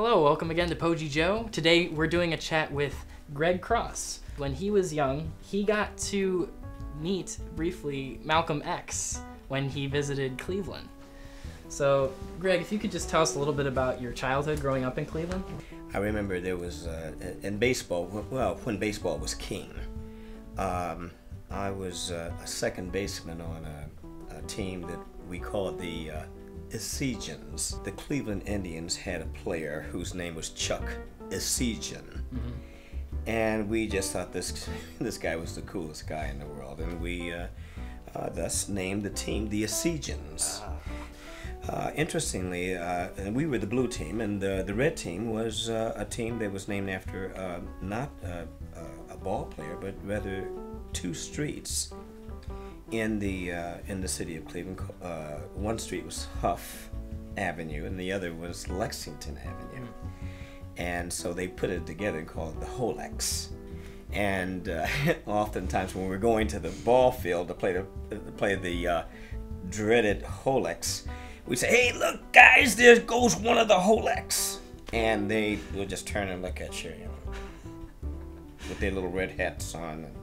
Hello, welcome again to PogieJoe. Today we're doing a chat with Greg Cross. When he was young, he got to meet briefly Malcolm X when he visited Cleveland. So, Greg, if you could just tell us a little bit about your childhood growing up in Cleveland. I remember there was, in baseball, well, when baseball was king, I was a second baseman on a team that we called the Islamic. The Cleveland Indians had a player whose name was Chuck Islamic. And we just thought this guy was the coolest guy in the world, and we thus named the team the Islamics. Interestingly, we were the blue team, and the red team was a team that was named after not a ball player, but rather two streets in the city of Cleveland. One street was Huff Avenue, and the other was Lexington Avenue. And so they put it together and called it the Holex. And oftentimes when we're going to the ball field to play the dreaded Holex, we say, "Hey, look, guys, there goes one of the Holex." And they will just turn and look at you, with their little red hats on. And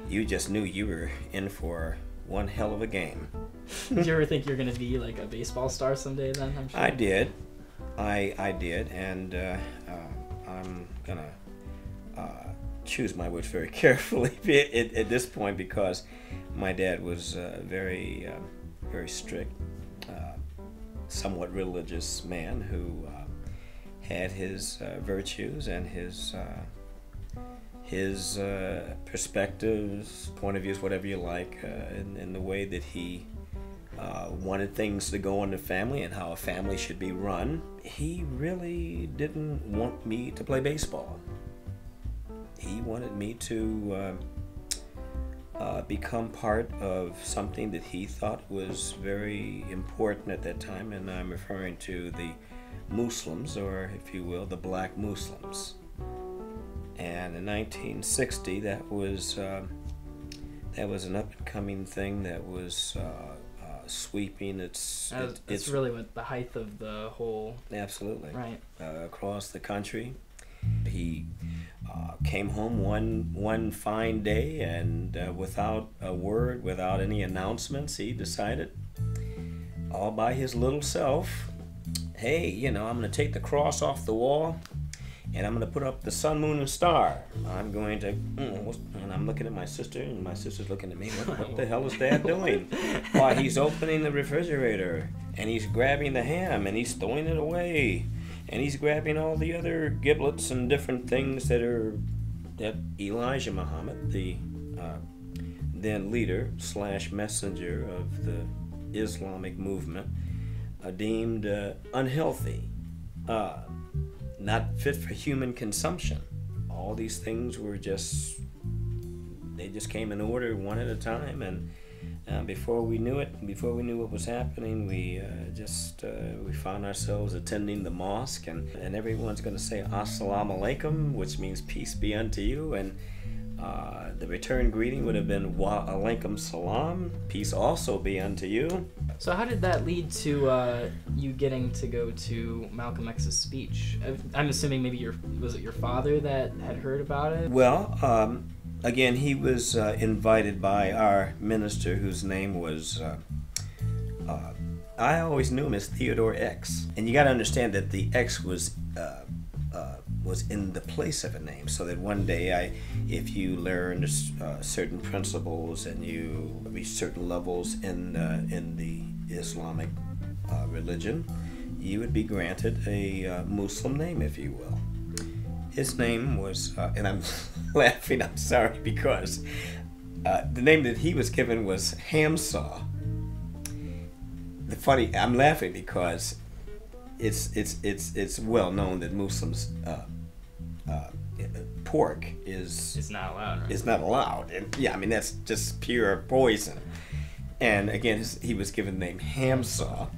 you just knew you were in for one hell of a game. Did you ever think you're going to be like a baseball star someday then, I'm sure? I did. I did, and I'm going to choose my words very carefully at this point, because my dad was very strict, somewhat religious man who had his virtues and his perspectives, point of views, whatever you like, in the way that he wanted things to go in the family and how a family should be run. He really didn't want me to play baseball. He wanted me to become part of something that he thought was very important at that time, and I'm referring to the Muslims, or if you will, the black Muslims. And in 1960, that was an up-and-coming thing that was sweeping. It's really what the height of the whole. Absolutely. Right. Across the country. He came home one fine day, and without a word, without any announcements, he decided, all by his little self, "Hey, I'm going to take the cross off the wall, and I'm going to put up the sun, moon, and star. I'm going to," and I'm looking at my sister, and my sister's looking at me. What the hell is Dad doing? Why, he's opening the refrigerator, and he's grabbing the ham, and he's throwing it away, and he's grabbing all the other giblets and different things that Elijah Muhammad, the then leader / messenger of the Islamic movement, deemed unhealthy. Not fit for human consumption. All these things were they just came in order one at a time, and before we knew it, before we knew what was happening, we found ourselves attending the mosque, and everyone's going to say Assalamu alaikum, which means peace be unto you, and the return greeting would have been wa alaikum salam, peace also be unto you. So how did that lead to you getting to go to Malcolm X's speech? I'm assuming maybe was it your father that had heard about it? Well, again, he was invited by our minister, whose name was, I always knew him as Theodore X. And you got to understand that the X was in the place of a name, so that one day, if you learned certain principles and you reach certain levels in the Islamic religion, you would be granted a Muslim name, if you will. His name was, and I'm laughing, I'm sorry, because the name that he was given was Hamsaw. I'm laughing because it's well known that Muslims pork is not allowed. Right? Is not allowed, and yeah, I mean that's just pure poison. And again, he was given the name Hamsaw.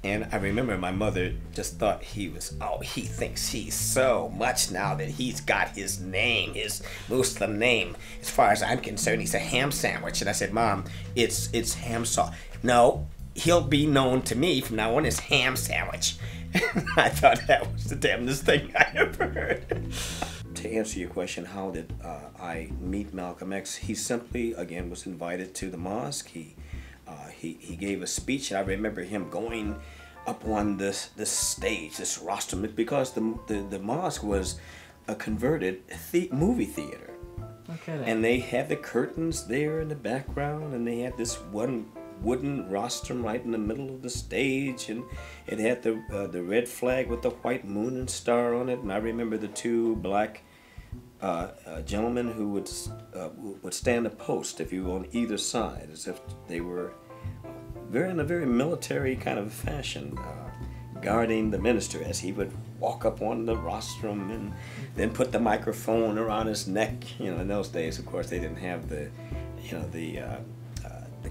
And I remember my mother just thought he thinks he's so much now that he's got his name, his Muslim name. As far as I'm concerned, he's a ham sandwich. And I said, "Mom, it's Hamsaw." "No, he'll be known to me from now on as Ham Sandwich." I thought that was the damnedest thing I ever heard. To answer your question, how did I meet Malcolm X? He simply, again, was invited to the mosque. He gave a speech, and I remember him going up on this stage, this rostrum, because the mosque was a converted movie theater. Okay. And they had the curtains there in the background, and they had this one wooden rostrum right in the middle of the stage, and it had the red flag with the white moon and star on it. And I remember the two black gentlemen who would stand a post, if you will, on either side, as if they were in a very military kind of fashion, guarding the minister as he would walk up on the rostrum and then put the microphone around his neck. You know, in those days, of course, they didn't have the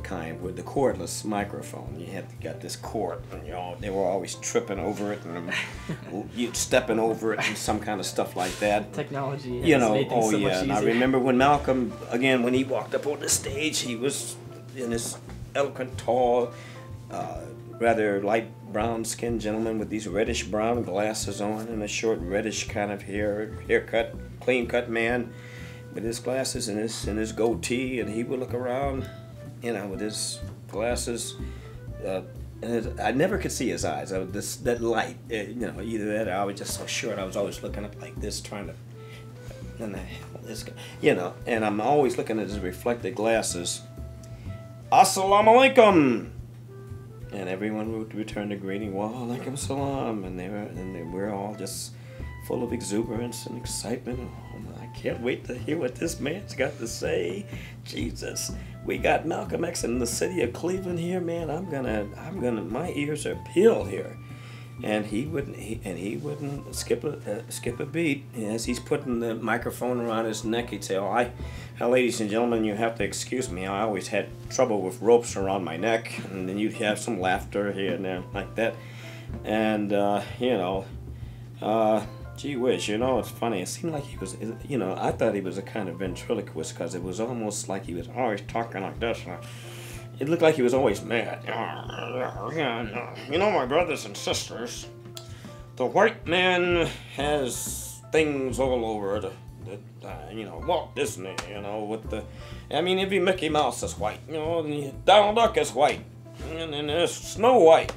kind with the cordless microphone. You got this cord, and they were always tripping over it, and you stepping over it, and some kind of stuff like that. Technology. Made things so much easier. And I remember when Malcolm, again, when he walked up on the stage, he was in this eloquent, tall, rather light brown-skinned gentleman with these reddish-brown glasses on and a short reddish kind of haircut, clean-cut man with his glasses and his goatee, and he would look around, with his glasses, and I never could see his eyes. That light, either that or I was just so short. I was always looking up like this, trying to, and the hell this guy, and I'm always looking at his reflected glasses. Assalamu alaikum, and everyone would return the greeting, wa alaikum salam, and they were all just full of exuberance and excitement. Oh, I can't wait to hear what this man's got to say. Jesus, we got Malcolm X in the city of Cleveland here, man. I'm gonna, my ears are peeled here. And he wouldn't skip a beat. As he's putting the microphone around his neck, he'd say, ladies and gentlemen, you have to excuse me. I always had trouble with ropes around my neck. And then you'd have some laughter here and there like that. And, gee whiz, it's funny. It seemed like he was, I thought he was a kind of ventriloquist, because it was almost like he was always talking like this. It looked like he was always mad. My brothers and sisters, the white man has things all over Walt Disney, with the, every Mickey Mouse is white, and Donald Duck is white, and there's Snow White.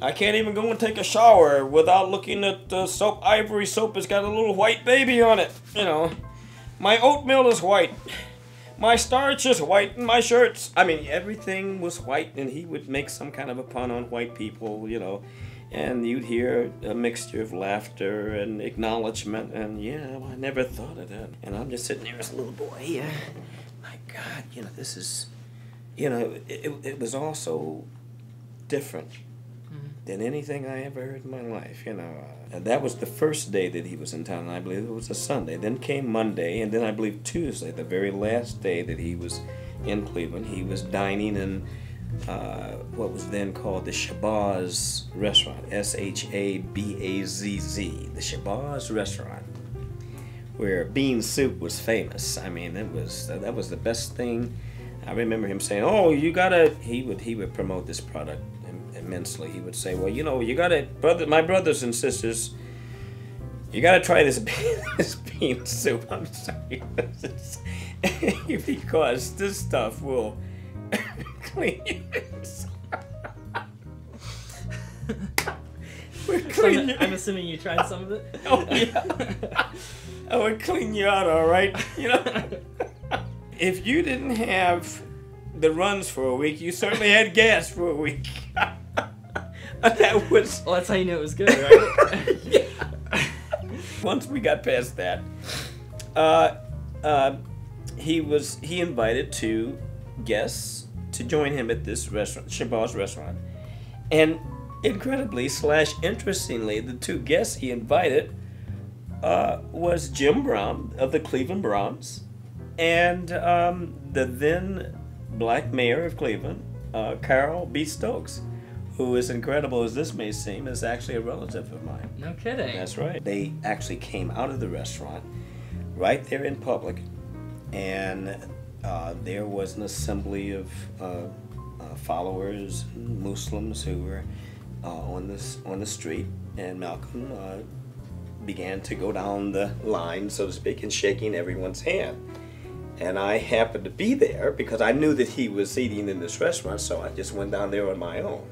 I can't even go and take a shower without looking at the soap. Ivory soap has got a little white baby on it, My oatmeal is white. My starch is white in my shirts. Everything was white, and he would make some kind of a pun on white people, and you'd hear a mixture of laughter and acknowledgement, and I never thought of that. And I'm just sitting there as a little boy, my God, this is, it was all so different than anything I ever heard in my life, And that was the first day that he was in town, and I believe it was a Sunday. Then came Monday, and then I believe Tuesday, the very last day that he was in Cleveland. He was dining in what was then called the Shabazz Restaurant, Shabazz, the Shabazz Restaurant, where bean soup was famous. That was the best thing. I remember him saying, you gotta, he would promote this product immensely. He would say, you gotta, my brothers and sisters, you gotta try this bean soup. I'm sorry, because this stuff will clean you. I'm assuming you tried some of it. Oh yeah, I would clean you out, all right. If you didn't have the runs for a week, you certainly had gas for a week. That was. Well, that's how you knew it was good, right? Yeah. Once we got past that, he invited two guests to join him at this restaurant, Shabazz Restaurant, and incredibly / interestingly, the two guests he invited was Jim Brown of the Cleveland Browns and the then black mayor of Cleveland, Carl B. Stokes, who, as incredible as this may seem, is actually a relative of mine. No kidding. That's right. They actually came out of the restaurant right there in public, and there was an assembly of followers, Muslims, who were on the street, and Malcolm began to go down the line, so to speak, and shaking everyone's hand. And I happened to be there because I knew that he was eating in this restaurant, so I just went down there on my own.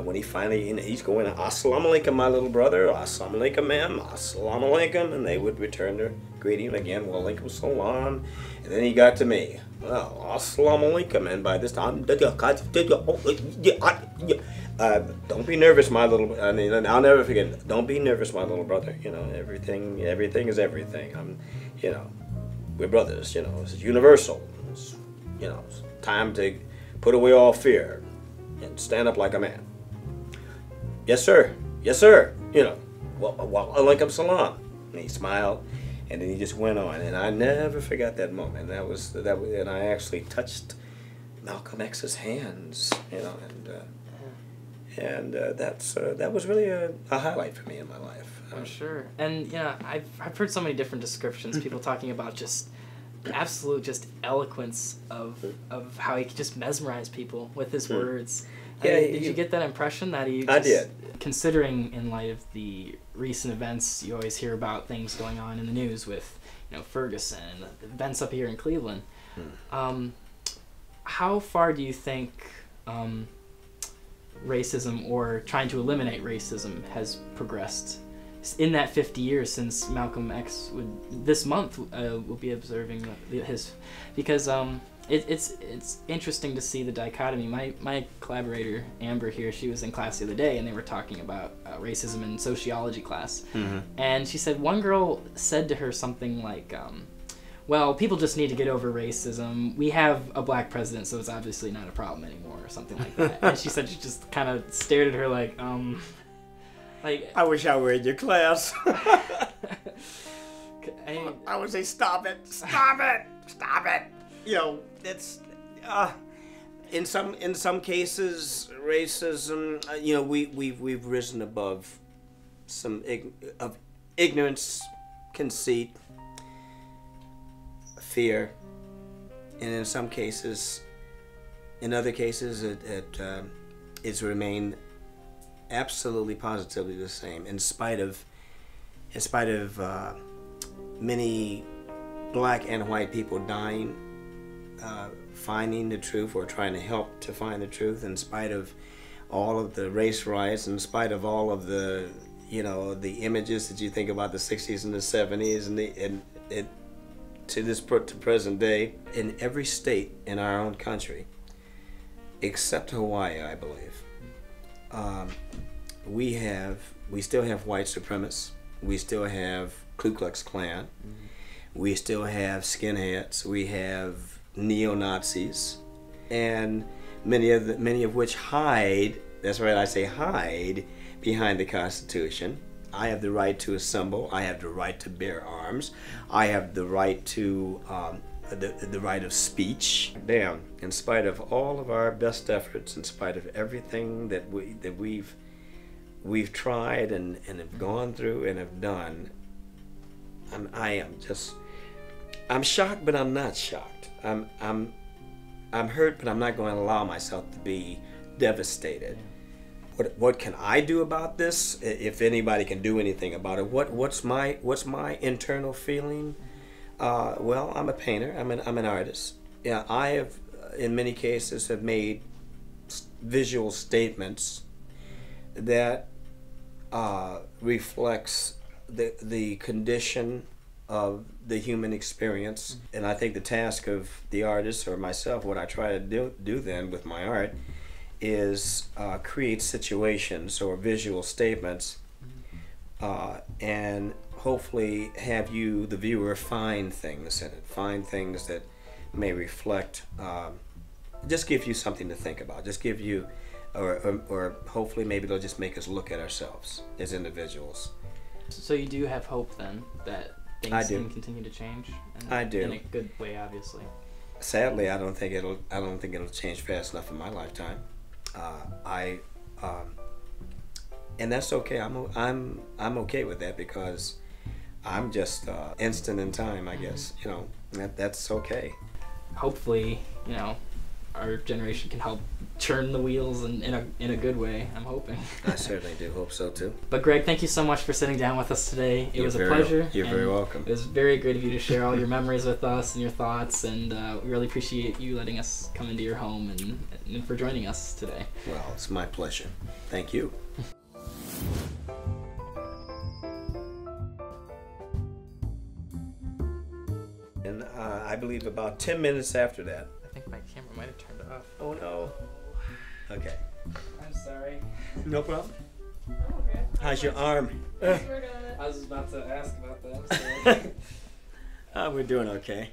When he finally, he's going, "Assalamu alaikum, my little brother. Assalamu alaikum, ma'am. Assalamu alaikum," and they would return their greeting again, "Wa alaikum salam." And then he got to me, "Well, assalamu alaikum," and by this time, don't be nervous, my little. I mean, I'll never forget. Don't be nervous, my little brother. You know, everything is everything. We're brothers. You know, it's universal. It's time to put away all fear and stand up like a man. "Yes, sir. Yes, sir." Wa alaikum salam. And he smiled, and then he just went on, and I never forgot that moment. And I actually touched Malcolm X's hands. That was really a highlight for me in my life. For sure. And I've heard so many different descriptions. People talking about just absolute eloquence of how he could just mesmerize people with his words. Yeah, did you get that impression that he? I did. Considering in light of the recent events, you always hear about things going on in the news with Ferguson, events up here in Cleveland. How far do you think racism or trying to eliminate racism has progressed in that 50 years since Malcolm X this month will be observing his, because it's interesting to see the dichotomy. My collaborator Amber here, she was in class the other day and they were talking about racism in sociology class, and she said one girl said to her something like, well, people just need to get over racism. We have a black president, so it's obviously not a problem anymore, or something like that. And she said she just kind of stared at her like, I wish I were in your class. I would say, "Stop it! Stop it! Stop it!" It's in some cases racism. We've risen above some of ignorance, conceit, fear, and in some cases, in other cases, it's remained absolutely positively the same, in spite of many black and white people dying, finding the truth or trying to help to find the truth, in spite of all of the race riots, in spite of all of the the images that you think about the 60s and the 70s and to present day, in every state in our own country except Hawaii, I believe, we still have white supremacists, we still have Ku Klux Klan, we still have skinheads, we have neo-Nazis, and many of which hide, that's right, I say hide, behind the Constitution. I have the right to assemble, I have the right to bear arms, I have the right to the right of speech. Damn, in spite of all of our best efforts, in spite of everything that we've tried and have gone through and have done, I'm shocked, but I'm not shocked. I'm hurt, but I'm not going to allow myself to be devastated. What can I do about this? If anybody can do anything about it, what's my internal feeling? Well, I'm a painter. I'm an artist. Yeah, I have, in many cases, have made visual statements that reflects the condition of the human experience. And I think the task of the artist or myself, what I try to do then with my art, is create situations or visual statements, and hopefully have you, the viewer, find things in it, find things that may reflect, just give you something to think about, just give you, or hopefully maybe they'll just make us look at ourselves as individuals. So you do have hope then that things can continue to change? I do. In a good way, obviously. Sadly, I don't think it'll change fast enough in my lifetime. And that's okay. I'm okay with that, because I'm just instant in time, I guess. That's okay. Hopefully, our generation can help churn the wheels in a good way. I'm hoping. I certainly do hope so too. But Greg, thank you so much for sitting down with us today. It was a pleasure. You're very welcome. It was very great of you to share all your memories with us and your thoughts, and we really appreciate you letting us come into your home and for joining us today. Well, it's my pleasure. Thank you. And I believe about 10 minutes after that. I think my camera might have turned off. Oh no. Okay. I'm sorry. No problem. Okay. How's your arm? I was about to ask about that. So. We're doing okay.